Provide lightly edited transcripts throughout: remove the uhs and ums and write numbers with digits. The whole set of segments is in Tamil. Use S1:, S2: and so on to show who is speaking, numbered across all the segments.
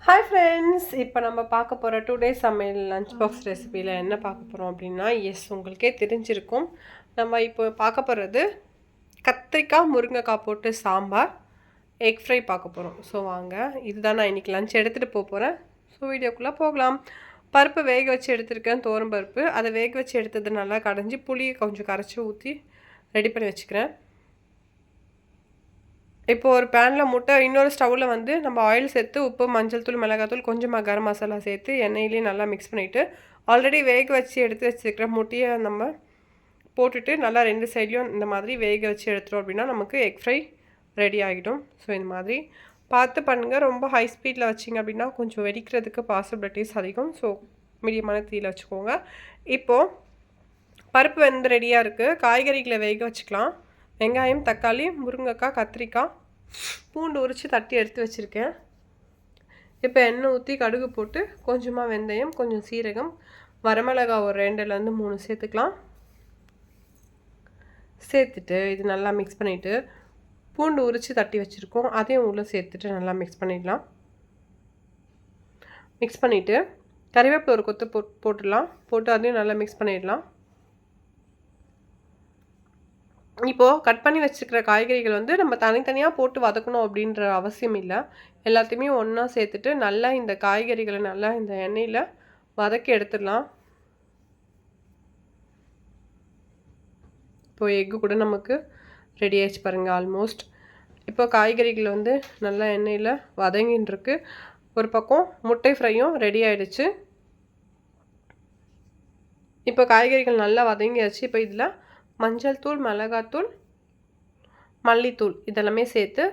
S1: ஹாய் ஃப்ரெண்ட்ஸ், இப்போ நம்ம பார்க்க போகிற 2 டேஸ் சமையல் லஞ்ச் பாக்ஸ் ரெசிபியில் என்ன பார்க்க போகிறோம் அப்படின்னா, உங்களுக்கே தெரிஞ்சிருக்கும். நம்ம இப்போ பார்க்க போகிறது கத்திரிக்காய் முருங்கைக்காய் போட்டு சாம்பார், எக் ஃப்ரை பார்க்க போகிறோம். ஸோ வாங்க, இதுதான் நான் இன்றைக்கி லஞ்ச் எடுத்துகிட்டு போகிறேன். ஸோ வீடியோக்குள்ளே போகலாம். பருப்பு வேக வச்சு எடுத்துருக்கேன், தோரம் பருப்பு. அதை வேக வச்சு எடுத்தது நல்லா கடைஞ்சி புளியை கொஞ்சம் கரைச்சி ஊற்றி ரெடி பண்ணி வச்சுக்கிறேன். இப்போ ஒரு பேனில் முட்டை, இன்னொரு ஸ்டவ்வில் வந்து நம்ம ஆயில் சேர்த்து உப்பு, மஞ்சள் தூள், மிளகாத்தூள், கொஞ்சமாக கரம் மசாலா சேர்த்து எண்ணெயிலேயே நல்லா மிக்ஸ் பண்ணிவிட்டு ஆல்ரெடி வேக வச்சு எடுத்து வச்சுருக்கிற முட்டையை நம்ம போட்டுட்டு நல்லா 2 சைட்லையும் இந்த மாதிரி வேக வச்சு எடுத்துகிறோம் அப்படின்னா நமக்கு எக் ஃப்ரை ரெடி ஆகிடும். ஸோ இந்த மாதிரி பார்த்து பண்ணுங்கள். ரொம்ப ஹை ஸ்பீடில் வச்சிங்க அப்படின்னா கொஞ்சம் வெடிக்கிறதுக்கு பாசிபிலிட்டிஸ் அதிகம். ஸோ மீடியமான தீயில் வச்சுக்கோங்க. இப்போது பருப்பு வந்து ரெடியாக இருக்குது. காய்கறிகளை வேக வச்சுக்கலாம். வெங்காயம், தக்காளி, முருங்கைக்காய், கத்திரிக்காய், பூண்டு உரித்து தட்டி எடுத்து வச்சுருக்கேன். இப்போ எண்ணெய் ஊற்றி கடுகு போட்டு கொஞ்சமாக வெந்தயம், கொஞ்சம் சீரகம், வரமிளகாய் ஒரு 2லேருந்து 3 சேர்த்துக்கலாம். சேர்த்துட்டு இது நல்லா மிக்ஸ் பண்ணிவிட்டு பூண்டு உரித்து தட்டி வச்சுருக்கோம், அதையும் உள்ளே சேர்த்துட்டு நல்லா மிக்ஸ் பண்ணிடலாம். மிக்ஸ் பண்ணிவிட்டு கறிவேப்பிலை ஒரு கொத்து போட்டுடலாம். போட்டு அதையும் நல்லா மிக்ஸ் பண்ணிடலாம். இப்போது கட் பண்ணி வச்சுருக்கிற காய்கறிகள் வந்து நம்ம தனித்தனியாக போட்டு வதக்கணும் அப்படின்ற அவசியம் இல்லை. எல்லாத்தையுமே ஒன்றா சேர்த்துட்டு நல்லா இந்த காய்கறிகளை நல்லா இந்த எண்ணெயில் வதக்கி எடுத்துடலாம். இப்போது எக்கு கூட நமக்கு ரெடி ஆகிடுச்சு பாருங்கள் ஆல்மோஸ்ட். இப்போ காய்கறிகள் வந்து நல்லா எண்ணெயில் வதங்கின்றிருக்கு. ஒரு பக்கம் முட்டை ஃப்ரையும் ரெடி ஆகிடுச்சு. இப்போ காய்கறிகள் நல்லா வதங்கியாச்சு. இப்போ இதில் மஞ்சள் தூள், மிளகாத்தூள், மல்லித்தூள் இதெல்லாமே சேர்த்து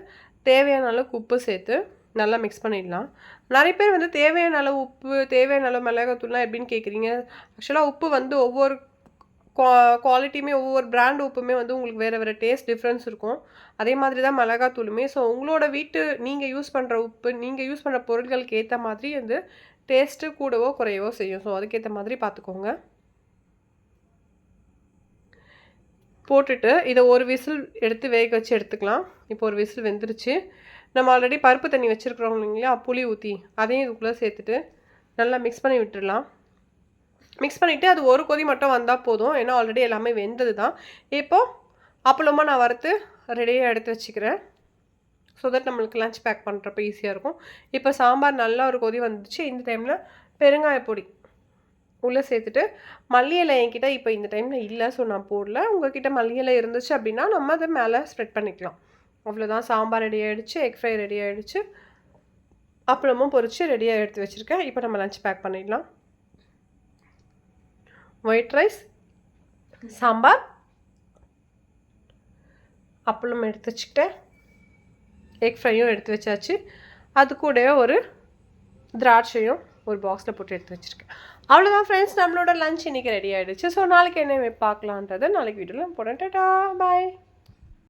S1: தேவையான அளவுக்கு உப்பு சேர்த்து நல்லா மிக்ஸ் பண்ணிடலாம். நிறைய பேர் வந்து தேவையான அளவு உப்பு, தேவையான அளவு மிளகாத்தூள்லாம் எப்படின்னு கேட்குறீங்க. ஆக்சுவலாக உப்பு வந்து ஒவ்வொரு குவாலிட்டியுமே, ஒவ்வொரு பிராண்ட் உப்புமே வந்து உங்களுக்கு வேறு வேறு டேஸ்ட் டிஃப்ரென்ஸ் இருக்கும். அதே மாதிரி தான் மிளகாத்தூளுமே. ஸோ உங்களோட வீட்டு நீங்கள் யூஸ் பண்ணுற உப்பு, நீங்கள் யூஸ் பண்ணுற பொருட்களுக்கு ஏற்ற மாதிரி வந்து டேஸ்ட்டு கூடவோ குறையவோ செய்யும். ஸோ அதுக்கேற்ற மாதிரி பார்த்துக்கோங்க. போட்டுட்டு இதை ஒரு விசில் எடுத்து வேக வச்சு எடுத்துக்கலாம். இப்போ ஒரு விசில் வெந்துருச்சு. நம்ம ஆல்ரெடி பருப்பு தண்ணி வச்சுருக்குறோம் இல்லைங்களா, புளி ஊற்றி அதையும் இதுக்குள்ளே சேர்த்துட்டு நல்லா மிக்ஸ் பண்ணி விட்டுடலாம். மிக்ஸ் பண்ணிவிட்டு அது ஒரு கொதி மட்டும் வந்தால் போதும். ஏன்னா ஆல்ரெடி எல்லாமே வெந்தது தான். இப்போது அப்பளமாக நான் வறுத்து ரெடியாக எடுத்து வச்சுக்கிறேன். ஸோ தட் நம்மளுக்கு லஞ்ச் பேக் பண்ணுறப்ப ஈஸியாக இருக்கும். இப்போ சாம்பார் நல்லா ஒரு கொதி வந்துச்சு. இந்த டைமில் பெருங்காய பொடி உள்ளே சேர்த்துட்டு மல்லி இலை என்கிட்ட இப்போ இந்த டைமில் இல்லை, ஸோ நான் போடல. உங்கள்கிட்ட மல்லி இலை இருந்துச்சு அப்படின்னா நம்ம அதை மேலே ஸ்ப்ரெட் பண்ணிக்கலாம். அவ்வளோதான், சாம்பார் ரெடி ஆகிடுச்சு, எக் ஃப்ரை ரெடி ஆகிடுச்சு, அப்பளமும் பொரித்து ரெடியாக எடுத்து வச்சுருக்கேன். இப்போ நம்ம லஞ்ச் பேக் பண்ணிடலாம். ஒயிட் ரைஸ், சாம்பார், அப்பளம் எடுத்து வச்சுக்கிட்டேன், எக் ஃப்ரையும் எடுத்து வச்சாச்சு. அது கூட ஒரு திராட்சையும் ஒரு பாக்ஸில் போட்டு எடுத்து வச்சுருக்கேன். அவ்வளோதான் ஃப்ரெண்ட்ஸ், நம்மளோட லஞ்ச் இன்றைக்கி ரெடி ஆகிடுச்சு. ஸோ நாளைக்கு என்ன பார்க்கலான்றதை நாளைக்கு வீடியோவில் போடுறேன். டாடா, பாய்.